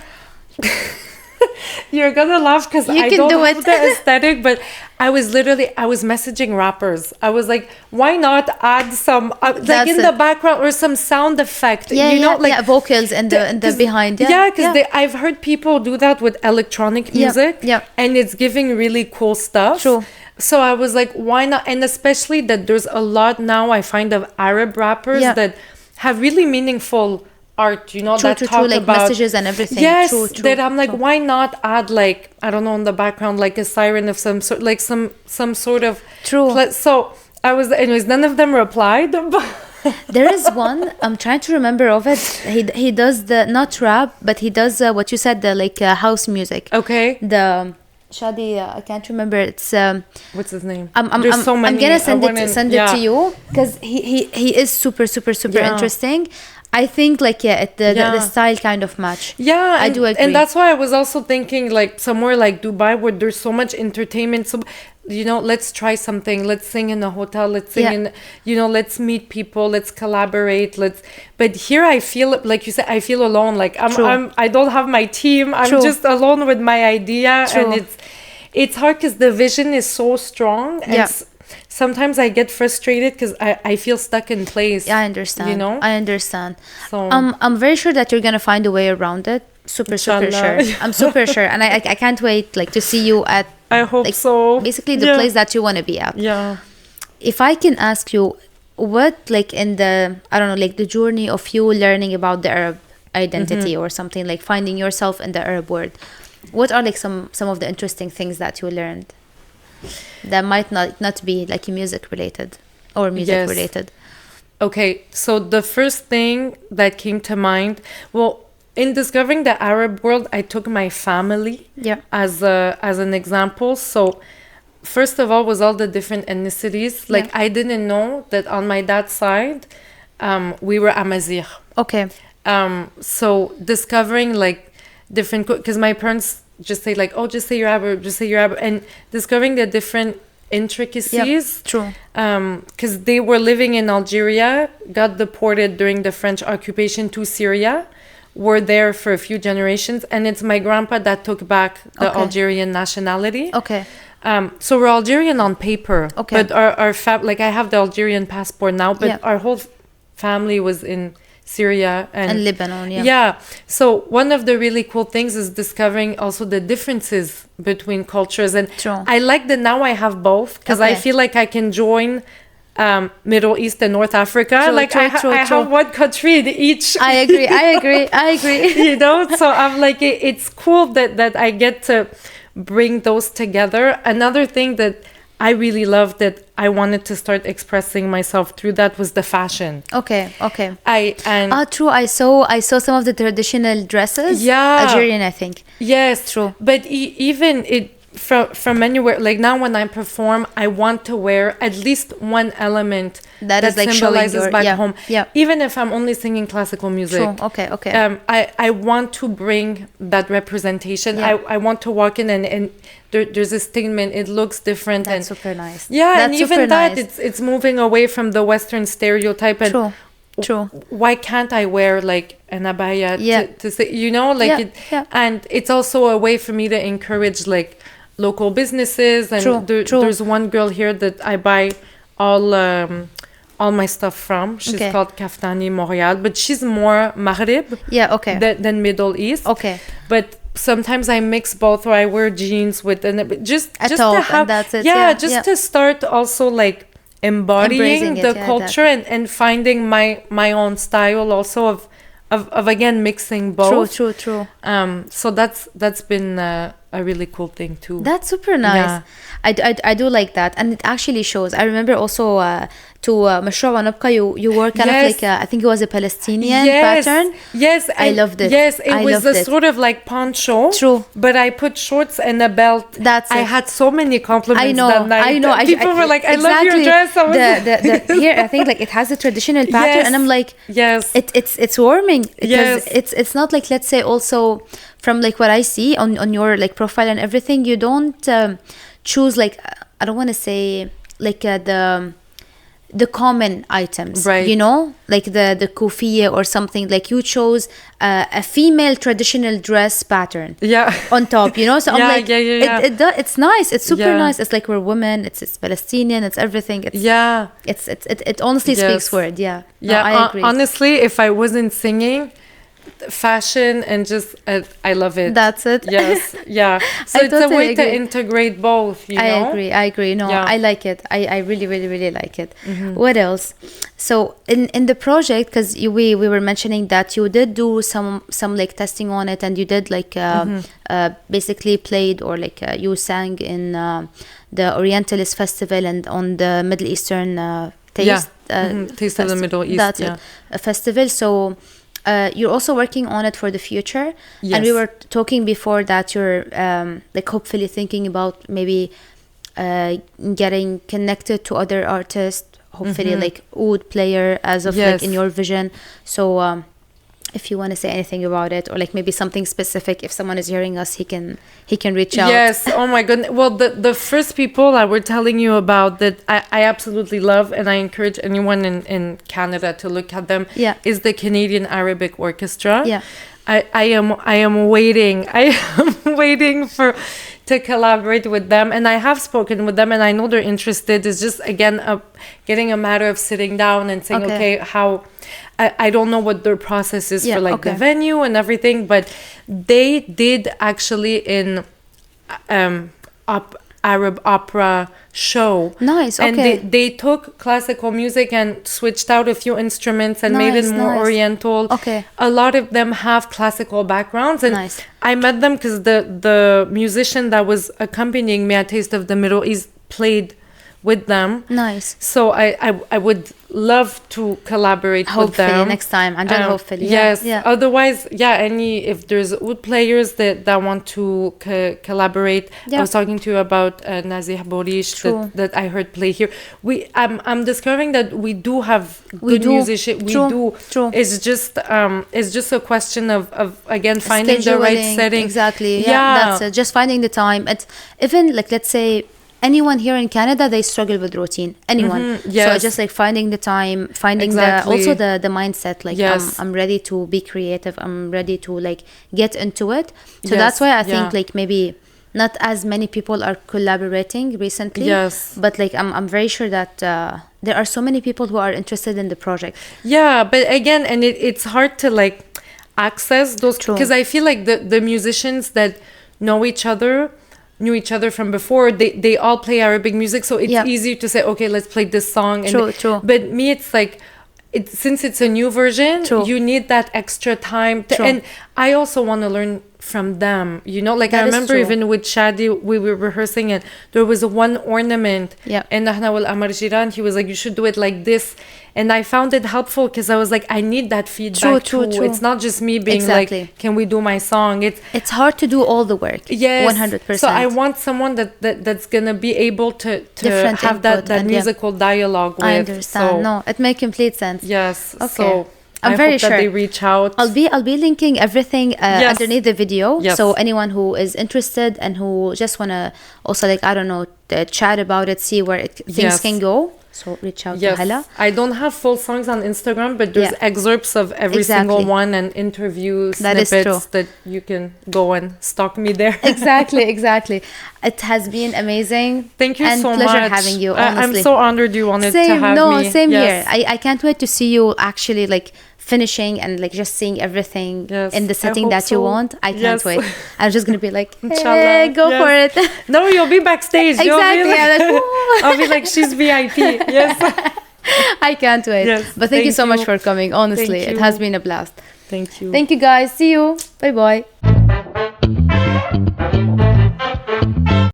You're gonna laugh because I don't have the aesthetic, but I was messaging rappers. I was like, why not add some like in the background or some sound effect? Vocals in the behind. I've heard people do that with electronic music, and it's giving really cool stuff. True. So I was like, why not? And especially that there's a lot now I find of Arab rappers that have really meaningful art, true, like about messages and everything. Yes, true, that I'm like, why not add like, I don't know, in the background like a siren of some sort, like some sort of so I was, anyways, none of them replied. There is one, I'm trying to remember of it. He does the not rap, but he does what you said, the like house music. Okay. The Shady, I can't remember. It's what's his name? There's so many. I'm gonna send it to you because he is super interesting. I think like the style kind of match. Yeah, I do agree. And that's why I was also thinking like somewhere like Dubai where there's so much entertainment. So let's try something. Let's sing in a hotel. Let's sing in let's meet people. Let's collaborate. But here I feel like you said, I feel alone. Like I don't have my team. I'm just alone with my idea, and it's hard because the vision is so strong. And sometimes I get frustrated because I feel stuck in place. Yeah, I understand. I understand. So I'm very sure that you're gonna find a way around it. Super sure. I'm super sure, and I can't wait like to see you at. I hope so. Basically, the place that you want to be at. Yeah. If I can ask you, what like in the like the journey of you learning about the Arab identity or something, like finding yourself in the Arab world, what are like some of the interesting things that you learned that might not be like music related or music related? Okay, so the first thing that came to mind, well, in discovering the Arab world, I took my family as an example. So first of all was all the different ethnicities. Like I didn't know that on my dad's side, we were Amazigh. Okay. So discovering like different, because my parents just say like, oh, just say you're Arab, just say you're Arab, and discovering the different intricacies. True. Because they were living in Algeria, got deported during the French occupation to Syria, were there for a few generations, and it's my grandpa that took back the Algerian nationality. Okay. So we're Algerian on paper. Okay. But our like I have the Algerian passport now, but our whole family was in Syria and Lebanon. Yeah. So one of the really cool things is discovering also the differences between cultures, and I like that now I have both, because I feel like I can join Middle East and North Africa. I have one country in each. I agree. You know, so I'm like, it's cool that I get to bring those together. Another thing that I really loved that I wanted to start expressing myself through that was the fashion. Okay. True. I saw some of the traditional dresses. Yeah. Algerian, I think. Yes. True. But even it from anywhere, like now when I perform, I want to wear at least one element that is like symbolizes back home. Yeah. Even if I'm only singing classical music. True. Okay. I want to bring that representation. Yeah. I want to walk in and there's a statement. It looks different. That's super nice. Yeah, that's and even that it's moving away from the Western stereotype. And True. Why can't I wear like an abaya to say, you know, like and it's also a way for me to encourage like local businesses, and there's one girl here that I buy all my stuff from. She's called Kaftani Montreal, but she's more Maghrib than Middle East. Okay. But sometimes I mix both, or I wear jeans with, and just to have, that's it. To start also like embodying the culture and finding my own style also of again mixing both. True. So that's been a really cool thing too. That's super nice. I do like that, and it actually shows. I remember also to مشروع ونبقى you wore kind of like I think it was a Palestinian pattern. Yes, I loved it. Yes, it was a sort of like poncho. True. But I put shorts and a belt. That's it. I had so many compliments that night. I know. People were like, I love your dress. Here I think like it has a traditional pattern, and I'm like, it's warming, because it's not like, let's say, also from like what I see on your like profile and everything, you don't choose like, I don't want to say like the common items, right? You know, like the kufiya or something. Like you chose a female traditional dress pattern, on top, you know. So I'm like, it's nice. It's super nice. It's like we're women. It's Palestinian. It's everything. It honestly speaks for it. Yeah. I agree. Honestly, if I wasn't singing, fashion and just I love it. That's it. Yes. Yeah. So it's a way to integrate both, you know? I agree. No, I like it. I really, really, really like it. Mm-hmm. What else? So in the project, because we were mentioning that you did do some like testing on it, and you did like basically played, or like you sang in the Orientalist Festival and on the Middle Eastern Taste Taste of the Middle East. That's it. A festival. So you're also working on it for the future. Yes. And we were talking before that you're like hopefully thinking about maybe getting connected to other artists, hopefully like oud player as of like in your vision. So if you want to say anything about it, or like maybe something specific, if someone is hearing us, he can reach out. Yes. Oh my goodness. Well, the first people I were telling you about that I absolutely love, and I encourage anyone in Canada to look at them, is the Canadian Arabic Orchestra. Yeah. I am waiting to collaborate with them, and I have spoken with them, and I know they're interested. It's just again getting a matter of sitting down and saying, okay, how I don't know what their process is for like the venue and everything, but they did actually in Arab opera show. Nice. And they took classical music and switched out a few instruments and made it more oriental. Okay. A lot of them have classical backgrounds, and I met them because the musician that was accompanying me at Taste of the Middle East played with them. Nice. So I would love to collaborate with them. Hopefully next time. Hopefully. Yes. Otherwise, if there's oud players that want to collaborate. I was talking to you about Nazih Borish that I heard play here. I'm discovering that we do have good musicians. We do. True. It's just a question of again finding the right setting. Exactly. That's it. Just finding the time. It's even like, let's say, anyone here in Canada, they struggle with routine. Anyone. So just like finding the time, finding also the mindset. Like I'm ready to be creative. I'm ready to like get into it. So that's why I think like maybe not as many people are collaborating recently. Yes. But like I'm very sure that there are so many people who are interested in the project. Yeah, but again, and it's hard to like access those, because I feel like the musicians that knew each other from before, they all play Arabic music, so it's easier to say, okay, let's play this song. True. But me, it's like, since it's a new version, you need that extra time and I also want to learn from them, you know, like that. I remember even with Shady, we were rehearsing and there was one ornament and he was like, you should do it like this, and I found it helpful because I was like, I need that feedback too. It's not just me being like, can we do my song? It's hard to do all the work. 100%. So I want someone that's gonna be able to have that musical dialogue with. I understand. No, it makes complete sense. Yes. Okay. So I'm very sure that they reach out. I'll be linking everything underneath the video. So anyone who is interested and who just wanna also like, I don't know, chat about it, see where things can go. So reach out to Hala. I don't have full songs on Instagram, but there's excerpts of every single one and interview snippets that you can go and stalk me there. Exactly. It has been amazing. Thank you so much. And pleasure having you, honestly. I'm so honored you wanted to have me. Same here. I can't wait to see you actually like finishing and like just seeing everything in the setting that you want. I can't wait. I'm just gonna be like, hey, go for it. No, you'll be backstage. Exactly. I'll be like, she's VIP. Yes. I can't wait. But thank you so much for coming. Honestly, it has been a blast. Thank you. Thank you, guys. See you. Bye bye.